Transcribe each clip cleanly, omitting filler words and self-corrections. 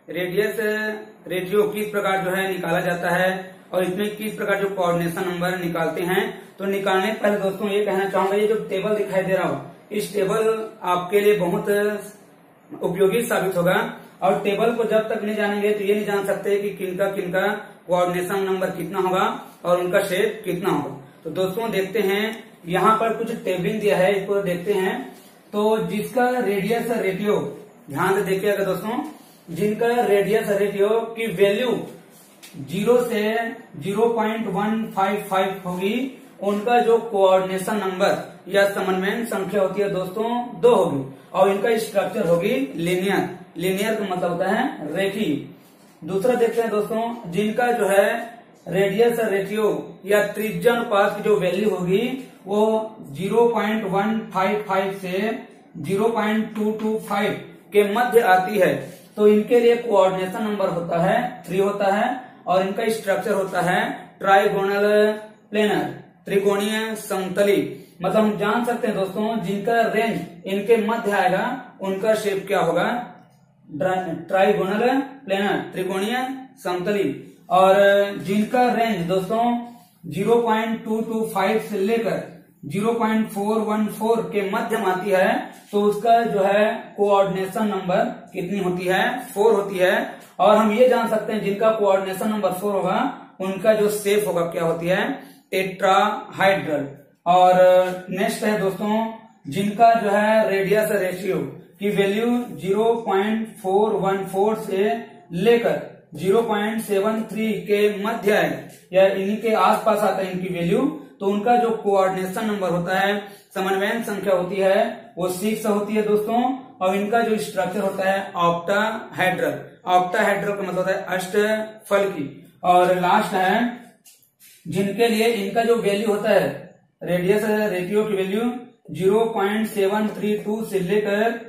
Radius ratio किस प्रकार जो है निकाला जाता है और इसमें किस प्रकार जो कोऑर्डिनेशन नंबर निकालते हैं। तो निकालने पहले दोस्तों ये कहना चाहूंगा, ये जो टेबल दिखाई दे रहा हो, इस टेबल आपके लिए बहुत उपयोगी साबित होगा। और टेबल को जब तक नहीं जानेंगे तो ये नहीं जान सकते कि किनका किनका कोऑर्डिनेशन नंबर कितना होगा और उनका शेप कितना होगा। तो दोस्तों देखते हैं, यहाँ पर कुछ टेबलिंग दिया है, इसको देखते हैं। तो जिसका रेडियस रेशियो, ध्यान से देखिएगा दोस्तों, जिनका रेडियस रेशियो की वैल्यू 0 से 0.155 होगी, उनका जो कोऑर्डिनेशन नंबर या समन्वय संख्या होती है दोस्तों 2 होगी और इनका स्ट्रक्चर होगी लीनियर। लीनियर का मतलब होता है रेखीय। दूसरा देखते हैं दोस्तों, जिनका जो है रेडियस रेशियो या त्रिज्या अनुपात की जो वैल्यू होगी वो 0.155 से 0.225 के मध्य आती है, तो इनके लिए कोऑर्डिनेशन नंबर होता है 3 होता है और इनका स्ट्रक्चर होता है ट्राइगोनल प्लेनर, त्रिकोणीय समतली। मतलब हम जान सकते हैं दोस्तों, जिनका रेंज इनके मध्य आएगा उनका शेप क्या होगा, ट्राइगोनल प्लेनर, त्रिकोणीय समतली। और जिनका रेंज दोस्तों 0.225 से लेकर 0.414 के मध्य आती है, तो उसका जो है कोऑर्डिनेशन नंबर कितनी होती है, 4 होती है। और हम ये जान सकते हैं जिनका कोऑर्डिनेशन नंबर 4 होगा उनका जो शेप होगा क्या होती है, टेट्राहाइड्रल। और नेक्स्ट है दोस्तों, जिनका जो है रेडियस रेशियो की वैल्यू 0.414 से लेकर 0.73 के मध्य है या इन्हीं के आसपास आता है इनकी वैल्यू, तो उनका जो कोऑर्डिनेशन नंबर होता है, समन्वय संख्या होती है, वो 6 होती है दोस्तों। और इनका जो स्ट्रक्चर होता है ऑक्टाहेड्रल। ऑक्टाहेड्रल का मतलब होता है अष्टफलकी। और लास्ट है, जिनके लिए इनका जो वैल्यू होता है रेडियस रेशियो की वैल्यू 0.732 से लेकर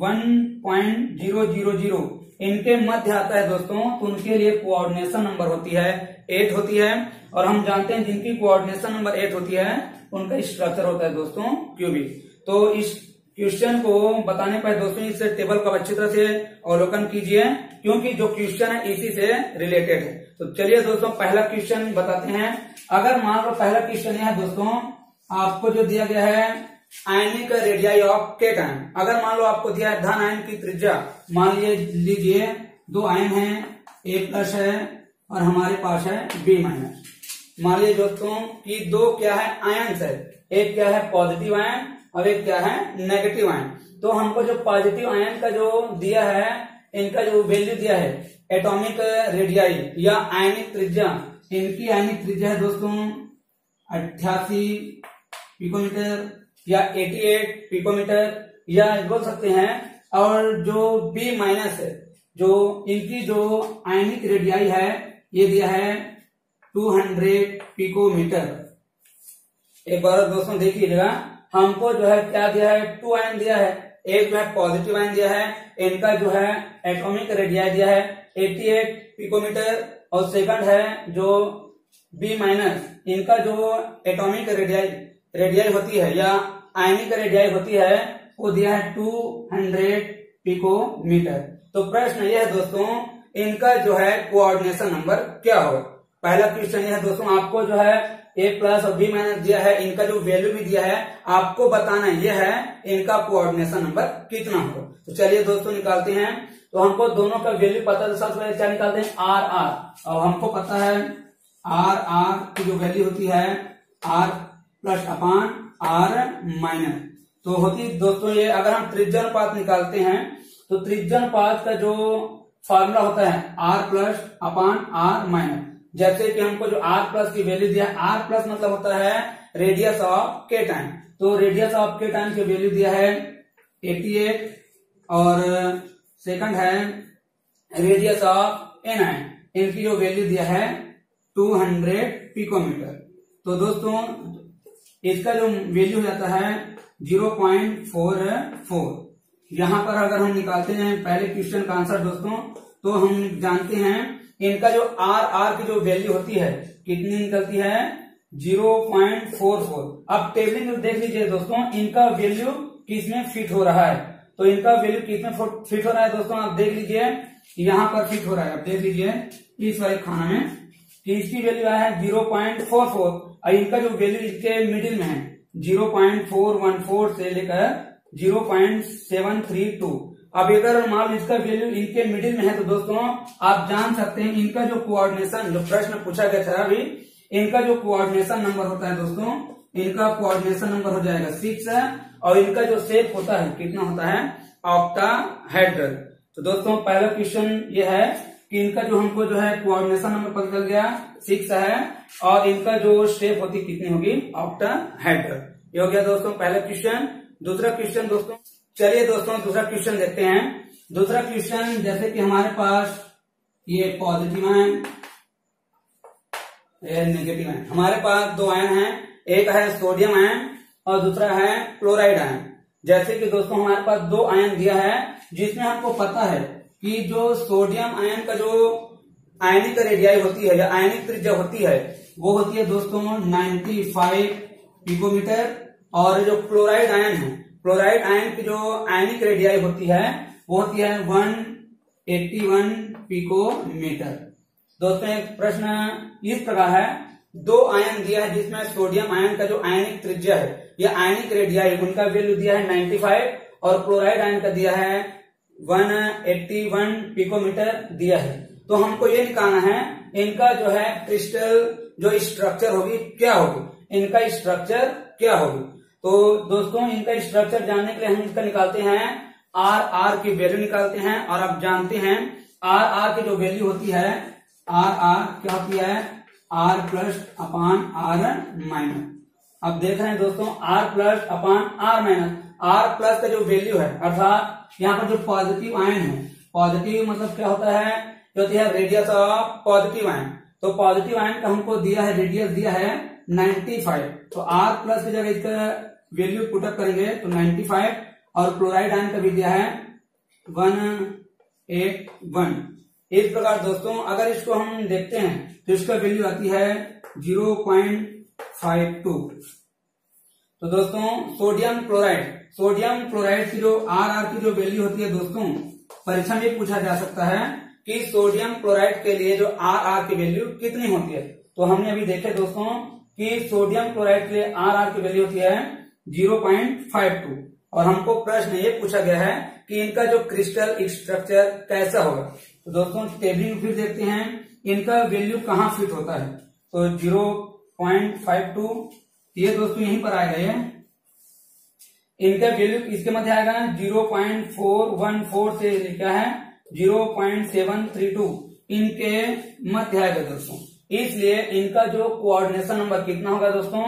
1.000 इनके मध्य आता है दोस्तों, तो उनके लिए कोऑर्डिनेशन नंबर होती है 8 होती है। और हम जानते हैं जिनकी कोऑर्डिनेशन नंबर 8 होती है उनका स्ट्रक्चर होता है दोस्तों क्यूबिक। तो इस क्वेश्चन को बताने पर दोस्तों इस टेबल को अच्छी तरह से अवलोकन कीजिए, क्योंकि जो क्वेश्चन है इसी से रिलेटेड है। तो चलिए दोस्तों पहला क्वेश्चन बताते हैं। अगर मान लो पहला क्वेश्चन यह है दोस्तों, आपको जो दिया गया है आयनिक रेडियाई ऑफ केटायन। अगर मान लो आपको दिया है धन आयन की त्रिज्या, मान लीजिए 2 आयन है, A+ है और हमारे पास है B-। मान लीजिए दोस्तों कि 2 क्या है आयन्स है, एक क्या है पॉजिटिव आयन और एक क्या है नेगेटिव आयन। तो हमको जो पॉजिटिव आयन का जो दिया है, इनका जो वैल्यू दिया है एटॉमिक रेडियाई या आयनिक त्रिज्या, इनकी आयनिक त्रिज्या है दोस्तों 88 पिकोमीटर या 88 पिकोमीटर या बोल सकते हैं। और जो B- है, जो इनकी जो आयनिक रेडियाई है ये दिया है 200 पिकोमीटर। एक बार दोस्तों देख लीजिएगा, हमको जो है क्या दिया है, 2 आयन दिया है, एक जो है पॉजिटिव आयन दिया है, इनका जो है एटॉमिक रेडियाई दिया है 88 पिकोमीटर। और सेकंड है जो B-, इनका जो एटॉमिक रेडियाई होती है या आयनिक रेडियाई होती है वो दिया है 200 पिकोमीटर। तो प्रश्न यह है दोस्तों, इनका जो है कोऑर्डिनेशन नंबर क्या होगा। पहला क्वेश्चन यह है दोस्तों, आपको जो है A+ और B- दिया है, इनका जो वैल्यू भी दिया है, आपको बताना यह है इनका कोऑर्डिनेशन नंबर कितना होगा। तो चलिए दोस्तों निकालते हैं। तो हमको दोनों का वैल्यू पता है, सबसे पहले क्या निकालते हैं, R। और हमको पता है R की जो वैल्यू होती है R+/R-। तो होती दोस्तों ये, अगर हम त्रिज्या अनुपात निकालते हैं तो त्रिज्या अनुपात का जो फॉर्मूला होता है R+/R-। जैसे कि हमको जो R+ की वैल्यू दिया है, R+ मतलब होता है रेडियस ऑफ केटायन। तो रेडियस ऑफ केटायन की वैल्यू दिया है 88 और सेकंड है रेडियस ऑफ एनायन, इनकी जो वैल्यू दिया है 200 पिकोमीटर। तो दोस्तों इसका जो वैल्यू जाता है 0.44। यहां पर अगर हम निकालते हैं पहले क्वेश्चन का आंसर दोस्तों, तो हम जानते हैं इनका जो R की जो वैल्यू होती है कितनी निकलती है 0.44। अब टेबलिंग में देख लीजिए दोस्तों, इनका वैल्यू किसमें फिट हो रहा है। तो इनका वैल्यू किसमें फिट हो रहा है दोस्तों, आप देख लीजिए यहाँ पर फिट हो रहा है। अब देख लीजिए इस वाले खाना में कि इसकी वैल्यू आया है 0.44 और इनका जो वैल्यू इसके मिडिल में है 0.414 से लेकर 0.732। अब अगर मान लो इसका वैल्यू इनके मिडिल में है तो दोस्तों आप जान सकते हैं इनका जो कोऑर्डिनेशन, जो प्रश्न पूछा गया था अभी, इनका जो कोऑर्डिनेशन नंबर होता है दोस्तों, इनका कोऑर्डिनेशन नंबर हो जाएगा 6 और इनका जो शेप होता है कितना होता है, ऑक्टाहेड्रल। तो दोस्तों पहला क्वेश्चन ये है कि इनका जो हमको जो है कोऑर्डिनेशन नंबर पता चल गया 6 है और इनका जो शेप होती कितनी होगी, ऑक्टाहेड्रल। ये हो गया दोस्तों पहला क्वेश्चन। दूसरा क्वेश्चन दोस्तों, चलिए दोस्तों दूसरा क्वेश्चन देखते हैं। दूसरा क्वेश्चन जैसे कि हमारे पास ये पॉजिटिव आयन, ये नेगेटिव आयन, हमारे पास दो आयन हैं, एक है सोडियम आयन और दूसरा है क्लोराइड आयन। जैसे कि दोस्तों हमारे पास दो आयन दिया है जिसमें हमको पता है कि जो सोडियम आयन का जो आयनिक रेडियाई होती है या आयनिक त्रिज्या होती है वो होती है दोस्तों 95 पिकोमीटर और जो क्लोराइड आयन है, क्लोराइड आयन की जो आयनिक रेडियाई होती है वो होती है 181 पिकोमीटर। दोस्तों एक प्रश्न इस प्रकार है, दो आयन दिया है जिसमें सोडियम आयन का जो आयनिक त्रिज्या है या आयनिक रेडियाई उनका वैल्यू दिया है 95 और क्लोराइड आयन का दिया है 181 पिकोमीटर दिया है। तो हमको ये निकालना है इनका जो है क्रिस्टल जो स्ट्रक्चर होगी क्या होगी, इनका स्ट्रक्चर क्या होगी। तो दोस्तों इनका स्ट्रक्चर जानने के लिए हम इसका निकालते हैं आर की वैल्यू निकालते हैं और आप जानते हैं आर की जो वैल्यू होती है आर क्या होती है, R plus upon R minus. अब देख रहे हैं दोस्तों R plus upon R minus, R plus का जो वैल्यू है अर्थात यहाँ पर जो पॉजिटिव आयन है, पॉजिटिव मतलब क्या होता है, जो होती है रेडियस ऑफ पॉजिटिव आयन। तो पॉजिटिव आयन का हमको दिया है रेडियस दिया है 95, तो आर प्लस की जगह इसका वैल्यू पुटअप करेंगे तो 95 और क्लोराइड आयन का भी दिया है 181। इस प्रकार दोस्तों अगर इसको हम देखते हैं तो इसका वैल्यू आती है 0.52। तो दोस्तों सोडियम क्लोराइड की जो आर की जो वैल्यू होती है दोस्तों, परीक्षा में पूछा जा सकता है कि सोडियम क्लोराइड के लिए जो आर की वैल्यू कितनी होती है। तो हमने अभी देखे दोस्तों कि सोडियम क्लोराइड के लिए आर की वैल्यू होती है 0.52 और हमको प्रश्न ये पूछा गया है कि इनका जो क्रिस्टल स्ट्रक्चर कैसा होगा। तो दोस्तों टेबल फिर देखते हैं इनका वैल्यू कहाँ फिट होता है। तो 0.52 ये दोस्तों यहीं पर आएगा, ये इनका वैल्यू इसके मध्य आएगा 0.414 से क्या है 0.732 इनके मध्य आएगा दोस्तों। इसलिए इनका जो कोऑर्डिनेशन नंबर कितना होगा दोस्तों,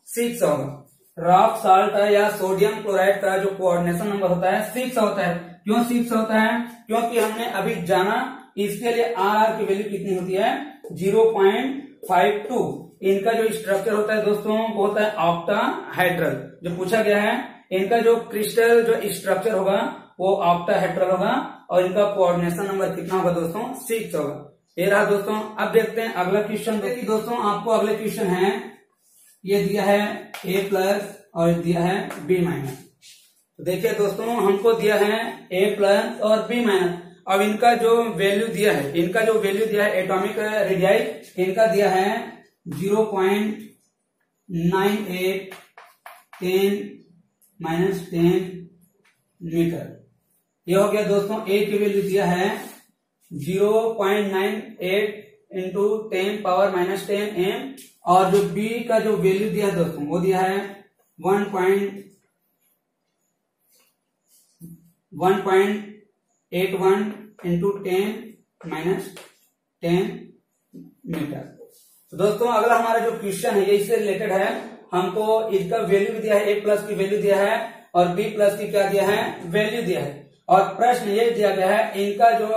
6 होगा। रॉक साल्ट या सोडियम क्लोराइड का जो कोऑर्डिनेशन नंबर होता है 6 होता है। क्यों 6 होता है, क्योंकि हमने अभी जाना इसके लिए आर की वैल्यू कितनी होती है 0.52। इनका जो स्ट्रक्चर होता है दोस्तों वो होता है ऑक्टाहेड्रल। जो पूछा गया है इनका जो क्रिस्टल जो स्ट्रक्चर होगा वो ऑक्टाहेड्रल होगा और इनका कोऑर्डिनेशन नंबर कितना होगा दोस्तों 6 होगा। ये रहा दोस्तों। अब देखते हैं अगला क्वेश्चन। दोस्तों आपको अगले क्वेश्चन है, ये दिया है A प्लस और दिया है B माइनस। तो देखिए दोस्तों हमको दिया है A प्लस और B माइनस। अब इनका जो वैल्यू दिया है एटॉमिक रेडियाई इनका दिया है 0.98 10 मीटर। ये हो गया दोस्तों। A की वैल्यू दिया है 0.98 इंटू 10 पावर -10 m और जो B का जो वैल्यू दिया है दोस्तों वो दिया है 1.81 इंटू 10 मीटर। तो दोस्तों अगला हमारा जो क्वेश्चन है ये इससे रिलेटेड है। हमको इसका वैल्यू भी दिया है, A प्लस की वैल्यू दिया है और B प्लस की क्या दिया है वैल्यू दिया है और प्रश्न ये दिया गया है इनका जो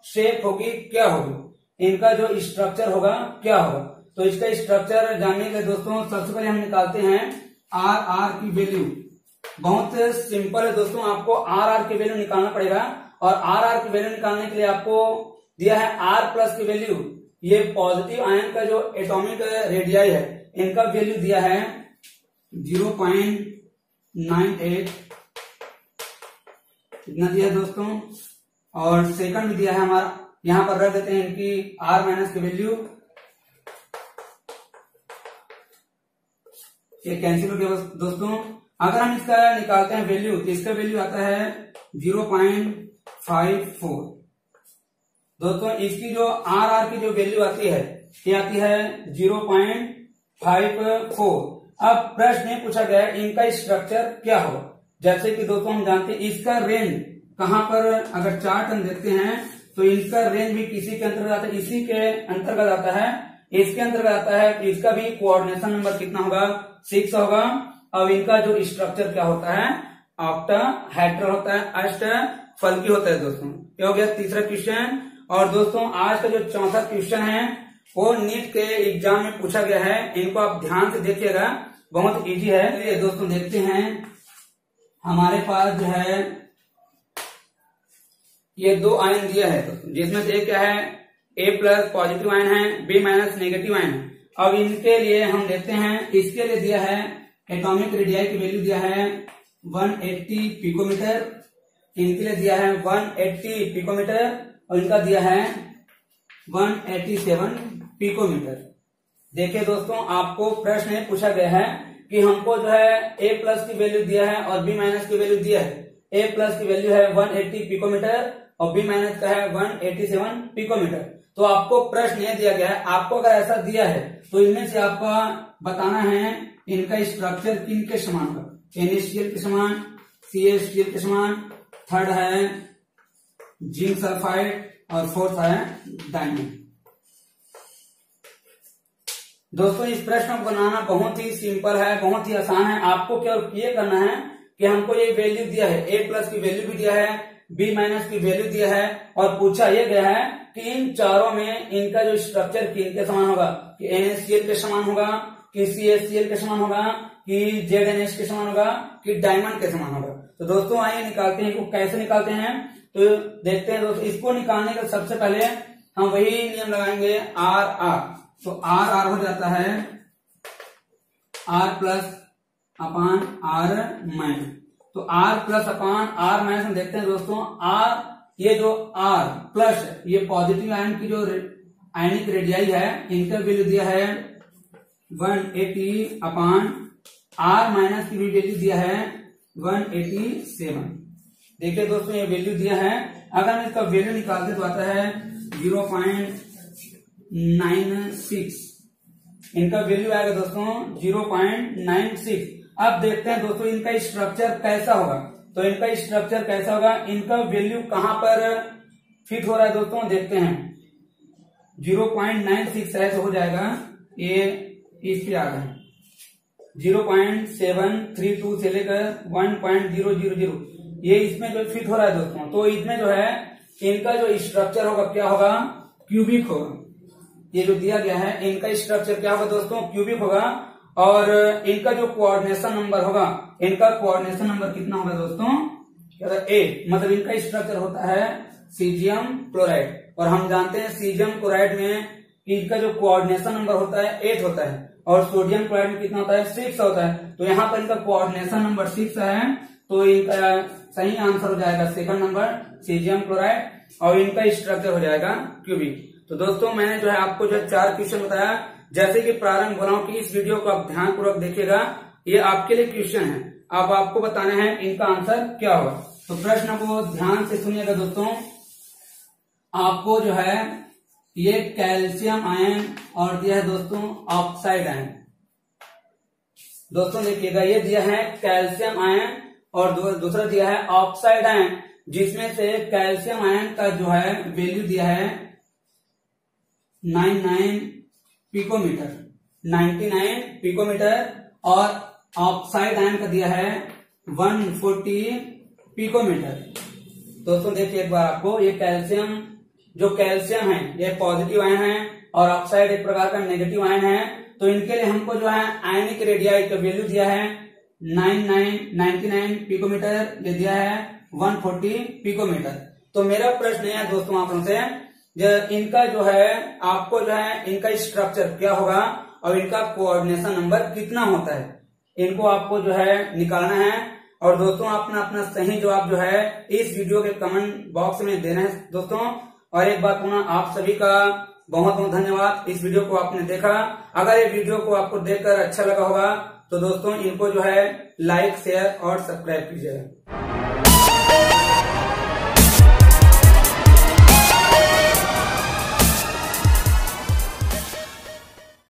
शेप होगी क्या होगी, इनका जो स्ट्रक्चर होगा क्या होगा। तो इसका स्ट्रक्चर जानने के लिए दोस्तों सबसे पहले हम निकालते हैं आर की वैल्यू। बहुत सिंपल है दोस्तों, आपको आर की वैल्यू निकालना पड़ेगा और आर की वैल्यू निकालने के लिए आपको दिया है आर प्लस की वैल्यू। ये पॉजिटिव आयन का जो एटॉमिक रेडियाई है इनका वैल्यू दिया है 0.98 कितना दिया है दोस्तों और सेकंड दिया है हमारा, यहां पर रख देते हैं इनकी R माइनस की वैल्यू, ये कैंसिल हो गया दोस्तों। अगर हम इसका निकालते हैं वैल्यू तो इसका वैल्यू आता है 0.54। दोस्तों इसकी जो आर की जो वैल्यू आती है ये आती है 0.54। अब प्रश्न में पूछा गया है इनका स्ट्रक्चर क्या होगा। जैसे कि दोस्तों हम जानते हैं इसका रेंज कहां पर, अगर चार्ट हम देखते हैं तो इनका रेंज भी किसी के अंतर्गत आता है, इसी के अंतर्गत आता है, इसके अंतर्गत आता है। तो इसका भी कोऑर्डिनेशन नंबर कितना होगा, 6 होगा। अब इनका जो स्ट्रक्चर क्या होता है, ऑक्टाहेड्रल होता है, अष्टफलकी होता है दोस्तों। ये हो गया तीसरा क्वेश्चन। और दोस्तों आज का जो चौथा क्वेश्चन है वो नीट के एग्जाम में पूछा गया है, इनको आप ध्यान से देखिएगा, बहुत इजी है। चलिए दोस्तों देखते हैं, हमारे पास जो है ये 2 आयन दिया है दोस्तों, जिसमें से क्या है A+ पॉजिटिव आयन है, B- नेगेटिव आयन है। अब इनके लिए हम देखते हैं, इसके लिए दिया है एटॉमिक रेडियाई की वैल्यू दिया है 180 पिकोमीटर, इनके लिए दिया है 180 पिकोमीटर और इनका दिया है 187 पिकोमीटर। देखिए दोस्तों आपको प्रश्न में पूछा गया है कि हमको जो है A+ की वैल्यू दिया है और B- की वैल्यू दिया है। A+ की वैल्यू है 180 पिकोमीटर और B- का है 187 पिकोमीटर। तो आपको प्रश्न ये दिया गया है, आपको अगर ऐसा दिया है तो इनमें से आपका बताना है इनका स्ट्रक्चर किन के समान होगा। NaCl के समान, CaCl के समान, थर्ड है जिंक सल्फाइड और फोर्थ है डायमंड। दोस्तों इस प्रश्न को बनाना बहुत ही सिंपल है, बहुत ही आसान है। आपको क्या ये करना है कि हमको ये वैल्यू दिया है, A+ की वैल्यू भी दिया है, B- की वैल्यू दिया है और पूछा यह गया है कि इन चारों में इनका जो स्ट्रक्चर किन के समान होगा, कि NaCl के समान होगा, कि CaCl के समान होगा, कि ZnH के समान होगा, कि डायमंड के समान होगा। तो दोस्तों आइए निकालते हैं, इसको कैसे निकालते हैं तो देखते हैं दोस्तों। इसको निकालने के सबसे पहले हम वही नियम लगाएंगे R। तो R हो जाता है R+ अपान R माइनस। तो R+ अपान R माइनस हम देखते हैं दोस्तों, R ये जो R+ ये पॉजिटिव आयन की जो आयनिक रेडियाई है, इनका वैल्यू दिया है 180 अपान R- की भी वैल्यू दिया है 187। देखिए दोस्तों ये वैल्यू दिया है, अगर हम इसका वैल्यू निकालते तो आता है 0.96। इनका वैल्यू आएगा दोस्तों 0.96। अब देखते हैं दोस्तों इनका स्ट्रक्चर कैसा होगा। तो इनका स्ट्रक्चर कैसा होगा, इनका वैल्यू कहां पर फिट हो रहा है दोस्तों, देखते हैं। 0.96 है तो हो जाएगा, ये इस पे आ गए 0.732 से लेकर 1.000, ये इसमें जो फिट हो रहा है दोस्तों। तो इसमें जो है इनका जो स्ट्रक्चर होगा क्या होगा, क्यूबिक होगा। ये जो दिया गया है इनका स्ट्रक्चर क्या होगा दोस्तों, क्यूबिक होगा। और इनका जो कोऑर्डिनेशन नंबर होगा, इनका कोऑर्डिनेशन नंबर कितना होगा दोस्तों, क्या होगा 8। मतलब इनका स्ट्रक्चर होता है सीजियम क्लोराइड, और हम जानते हैं सीजियम क्लोराइड में इनका जो कोऑर्डिनेशन नंबर होता है 8 होता है, और सोडियम क्लोराइड में कितना होता है 6 होता है। तो यहाँ पर इनका कोऑर्डिनेशन नंबर 6 है, तो इनका सही आंसर हो जाएगा सेकंड नंबर सीजियम क्लोराइड, और इनका स्ट्रक्चर हो जाएगा क्यूबिक। तो दोस्तों मैंने जो है आपको जो 4 क्वेश्चन बताया, जैसे कि प्रारंभ बोला हूं कि इस वीडियो को आप ध्यानपूर्वक देखिएगा, ये आपके लिए क्वेश्चन है। अब आपको बताना है इनका आंसर क्या होगा। तो प्रश्न को ध्यान से सुनिएगा दोस्तों। आपको जो है ये कैल्शियम आयन और दिया है दोस्तों ऑक्साइड आयन। दोस्तों देखिएगा ये दिया है कैल्शियम आयन और दूसरा दिया है ऑक्साइड आयन, जिसमें से कैल्शियम आयन का जो है वैल्यू दिया है 99 पिकोमीटर और ऑक्साइड आयन का दिया है 140 पिकोमीटर। दोस्तों देखिए एक बार आपको, ये कैल्शियम जो कैल्शियम है ये पॉजिटिव आयन है और ऑक्साइड एक प्रकार का नेगेटिव आयन है। तो इनके लिए हमको जो है आयनिक रेडियाई का वैल्यू दिया है 99 पिकोमीटर, ये दिया है 140 पिकोमीटर। तो मेरा प्रश्न है दोस्तों आप लोगों से, इनका जो है आपको जो है इनका स्ट्रक्चर क्या होगा और इनका कोऑर्डिनेशन नंबर कितना होता है, इनको आपको जो है निकालना है। और दोस्तों अपना अपना सही जवाब जो है इस वीडियो के कमेंट बॉक्स में देना है दोस्तों। और एक बार पुनः आप सभी का बहुत बहुत धन्यवाद। इस वीडियो को आपने देखा, अगर ये वीडियो को आपको देखकर अच्छा लगा होगा तो दोस्तों इनको जो है लाइक शेयर और सब्सक्राइब कीजिएगा।